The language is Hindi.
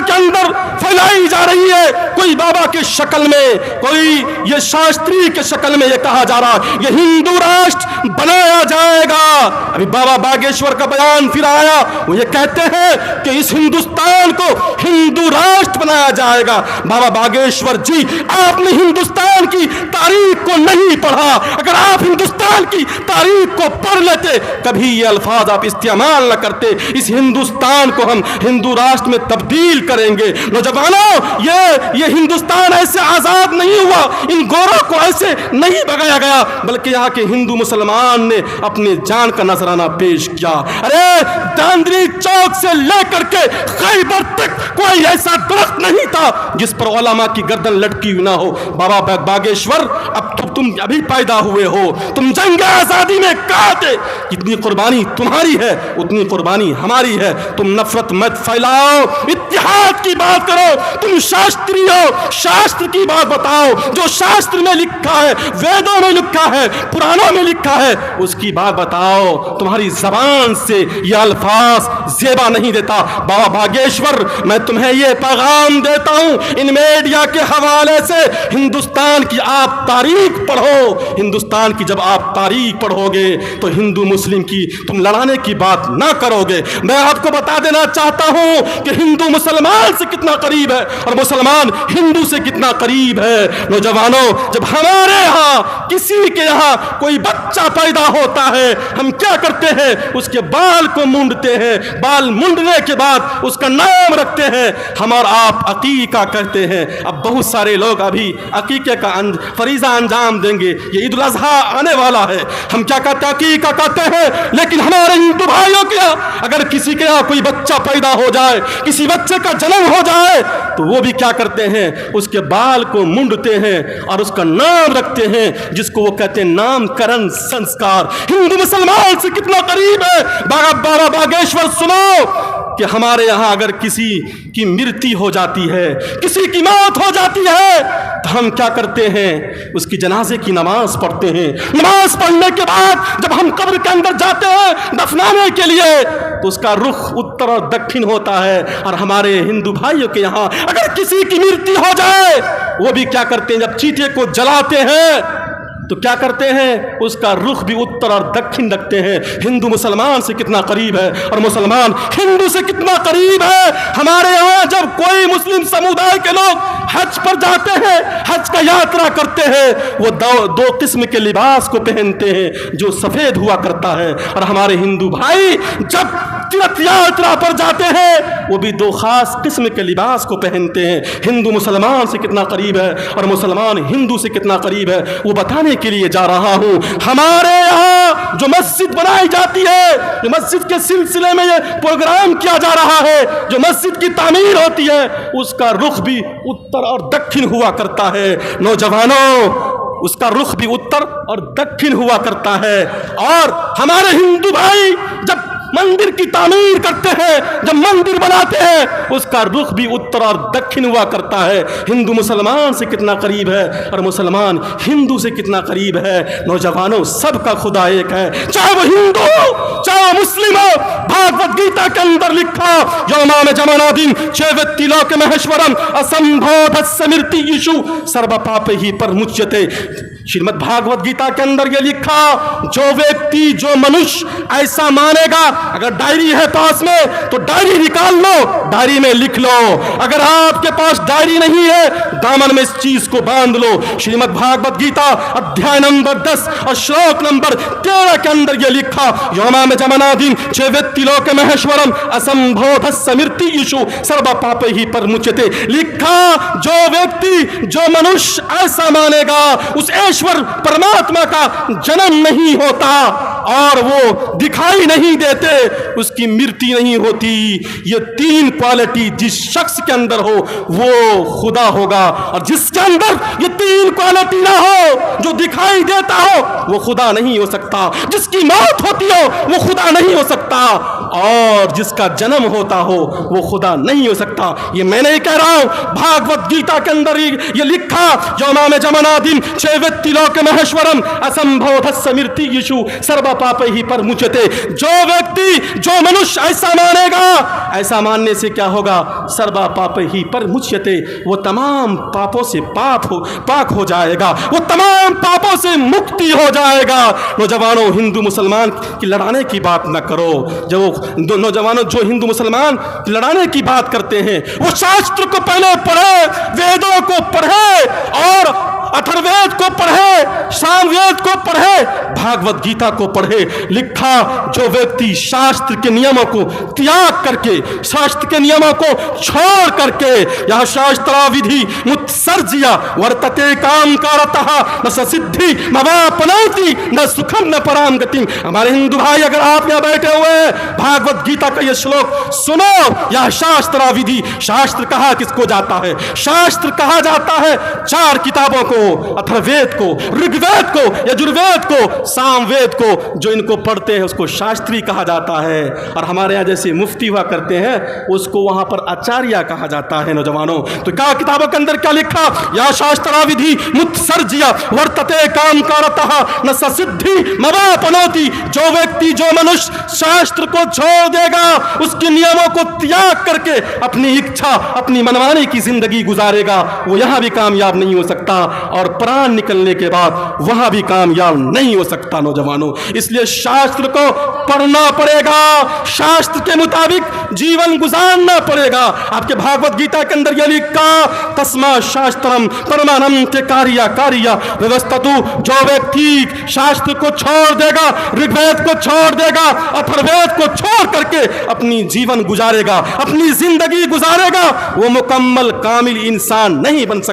के अंदर फैलाई जा रही है, कोई बाबा की शक्ल में, कोई ये शास्त्री के शक्ल में ये कहा जा रहा है ये हिंदू राष्ट्र बनाया जाएगा। अभी बाबा बागेश्वर का बयान फिर आया, वो ये कहते हैं कि इस हिंदुस्तान को हिंदू राष्ट्र बनाया जाएगा। बाबा बागेश्वर जी, आपने हिंदुस्तान की तारीख को नहीं पढ़ा। अगर आप हिंदुस्तान की तारीख को पढ़ लेते, कभी ये अल्फाज आप इस्तेमाल न करते, इस हिंदुस्तान को हम हिंदू राष्ट्र में तब्दील करेंगे। नौजवानों, ये हिंदुस्तान ऐसे आजाद नहीं हुआ, इन गोरों को ऐसे नहीं भगाया गया, बल्कि यहाँ के हिंदू मुसलमान ने अपने जान का नजराना पेश किया। अरे चांदनी चौक से लेकर के खैबर तक कोई ऐसा दरख्त नहीं था जिस पर उलमा की गर्दन लटकी हुई ना हो। बाबा बागेश्वर, अब तो तुम अभी पैदा हुए हो, तुम जंग आजादी में कहाँ थे? जितनी कुर्बानी तुम्हारी है उतनी कुर्बानी हमारी है। तुम नफरत मत फैलाओ, इत्तेहाद की बात करो। तुम शास्त्री हो, शास्त्र की बात बताओ। जो शास्त्र में लिखा है, वेदों में लिखा है, पुराणों में लिखा है, उसकी बात बताओ। तुम्हारी जबान से यह अल्फाज जेबा नहीं देता। बाबा बागेश्वर, मैं तुम्हें यह पैगाम देता हूं इन मीडिया के हवाले से, हिंदुस्तान की आप तारीख पढ़ो। हिंदुस्तान की जब आप तारीख पढ़ोगे तो हिंदू मुस्लिम की तुम लड़ाने की बात ना करोगे। मैं आपको बता देना चाहता हूं कि हिंदू मुसलमान से कितना करीब है और मुसलमान हिंदू से कितना करीब है। नौजवानों, जब हमारे यहाँ किसी के यहाँ कोई बच्चा पैदा होता है, हम क्या करते हैं? उसके बाल को मूंडते हैं, बाल मूंडने के बाद उसका नाम रखते हैं, हम और आप अकीका कहते हैं। अब बहुत सारे लोग अभी अकीके का फरीजा अंजाम देंगे, ये ईद उल अजहा आने वाला है, हम क्या कहते हैं? अकीका कहते हैं। लेकिन हमारे हिंदू भाइयों के यहाँ अगर किसी के यहाँ कोई बच्चा पैदा हो जाए, किसी बच्चे का जन्म हो जाए, तो वो भी क्या करते हैं? उसके बाल को मूंडते हैं और उसका नाम रखते हैं, जिसको वो कहते हैं नामकरण संस्कार। हिंदू मुसलमान से कितना करीब है। बाबा बागेश्वर, सुनो कि हमारे यहाँ अगर किसी की मृत्यु हो जाती है, किसी की मौत हो जाती है, तो हम क्या करते हैं? उसकी जनाजे की नमाज पढ़ते हैं। नमाज पढ़ने के बाद जब हम कब्र के अंदर जाते हैं दफनाने के लिए, तो उसका रुख उत्तर और दक्षिण होता है। और हमारे हिंदू भाइयों के यहाँ अगर किसी की मृत्यु हो जाए, वो भी क्या करते हैं? जब चीते को जलाते हैं तो क्या करते हैं? उसका रुख भी उत्तर और दक्षिण रखते हैं। हिंदू मुसलमान से कितना करीब है और मुसलमान हिंदू से कितना करीब है। हमारे यहाँ जब कोई मुस्लिम समुदाय के लोग हज पर जाते हैं, हज का यात्रा करते हैं, वो दो किस्म के लिबास को पहनते हैं, जो सफेद हुआ करता है। और हमारे हिंदू भाई जब तीर्थ यात्रा पर जाते हैं, वो भी दो खास किस्म के लिबास को पहनते हैं। हिंदू मुसलमान से कितना करीब है और मुसलमान हिंदू से कितना करीब है, वो बताने के लिए जा रहा हूं। हमारे यहाँ जो मस्जिद बनाई जाती है, जो मस्जिद के सिलसिले में ये प्रोग्राम किया जा रहा है, जो मस्जिद की तामीर होती है, उसका रुख भी उत्तर और दक्षिण हुआ करता है। नौजवानों, उसका रुख भी उत्तर और दक्षिण हुआ करता है। और हमारे हिंदू भाई जब मंदिर की तामीर करते हैं, जब मंदिर बनाते हैं, उसका रुख भी उत्तर और दक्षिण हुआ करता है। हिंदू मुसलमान से कितना करीब है और मुसलमान हिंदू से कितना करीब है। नौजवानों, सबका खुदा एक है, चाहे वो हिंदू हो चाहे वो मुस्लिम हो। भागवत गीता के अंदर लिखा, यौमाम जमानादिन चेवेत्ति लोक महेश्वरम असंभोधस्य मृत्युषु सर्व पापे ही परमुच्यते। श्रीमद् भागवत गीता के अंदर ये लिखा, जो व्यक्ति, जो मनुष्य ऐसा मानेगा, अगर डायरी है पास में तो डायरी निकाल लो, डायरी में लिख लो। अगर आपके पास डायरी नहीं है, दामन में इस चीज को बांध लो। श्रीमद् भागवत गीता अध्याय नंबर 10 और श्लोक नंबर 13 के अंदर ये लिखा, यौमाम जमानादिन चेवेत्ति लोक महेश्वरम असंभोधस्य मृत्युषु सर्व पापे ही परमुच्यते। लिखा, जो व्यक्ति, जो मनुष्य ऐसा मानेगा, उस ईश्वर परमात्मा का जन्म नहीं होता और वो दिखाई नहीं देते, उसकी मृत्यु नहीं होती। ये तीन क्वालिटी जिस शख्स के अंदर हो वो खुदा होगा, और जिसके अंदर ये तीन क्वालिटी ना हो, जो दिखाई देता हो, वो खुदा नहीं हो सकता। जिसकी मौत होती हो वो खुदा नहीं हो सकता, और जिसका जन्म होता हो वो खुदा नहीं हो सकता। ये मैं नहीं कह रहा हूं, भागवत गीता के अंदर ये लिखा, यौमाम जमानादिन चेवेत्ति लोक महेश्वरम असंभोधस्य मृत्युषु सर्व पाप ही पर मुचते। जो व्यक्ति, जो मनुष्य ऐसा मानेगा, ऐसा मानने से क्या होगा? सर्वा पाप ही पर मुचते, वो तमाम पापों से पाक हो जाएगा, वो तमाम पापों से मुक्ति हो जाएगा। नौजवानों, हिंदू मुसलमान की लड़ाने की बात न करो। जो नौजवानों जो हिंदू मुसलमान लड़ाने की बात करते हैं, वो शास्त्र को पहले पढ़े, वेदों को पढ़े और अथर्ववेद को पढ़े, सामवेद को पढ़े, भागवत गीता को पढ़े। लिखा, जो व्यक्ति शास्त्र के नियमों को त्याग करके, शास्त्र के नियमों को छोड़ करके, यह शास्त्रा विधि मुत्सर्जिया वर्तते काम कारतः न सिद्धि मवापनौति न सुखम न पराम गतिम। हमारे हिंदू भाई, अगर आप यहाँ बैठे हुए हैं, भागवत गीता का यह श्लोक सुनो। यह शास्त्रा विधि, शास्त्र कहा किसको जाता है? शास्त्र कहा जाता है चार किताबों को, अथर्ववेद को, ऋग्वेद को, यजुर्वेद को, सामवेद को। जो इनको पढ़ते हैं उसको शास्त्री कहा जाता है। और हमारे यहाँ जैसे मुफ्ती हुआ करते हैं, उसको वहां पर आचार्य कहा जाता है। नौजवानों, तो क्या किताबों के अंदर क्या लिखा? या शास्त्रा विधि मुत्सर्जिया वर्तते काम कारतः न सिद्धि मवापनौति। जो व्यक्ति, जो मनुष्य शास्त्र को छोड़ देगा, उसके नियमों को त्याग करके अपनी इच्छा, अपनी मनमानी की जिंदगी गुजारेगा, वो यहां भी कामयाब नहीं हो सकता और प्राण निकलने के बाद वहां भी कामयाब नहीं हो सकता। नौजवानों, इसलिए शास्त्र को पढ़ना पड़ेगा, शास्त्र के मुताबिक जीवन गुजारना पड़ेगा। आपके भागवत गीता के अंदर यह लिखा, तस्मा शास्त्रम परमानम ते कार्य कार्य व्यवस्थतु। जो व्यक्ति शास्त्र को छोड़ देगा, ऋग्वेद को छोड़ देगा, अथर्ववेद को छोड़ करके अपनी जीवन गुजारेगा, अपनी जिंदगी गुजारेगा, वो मुकम्मल कामिल इंसान नहीं बन सकता।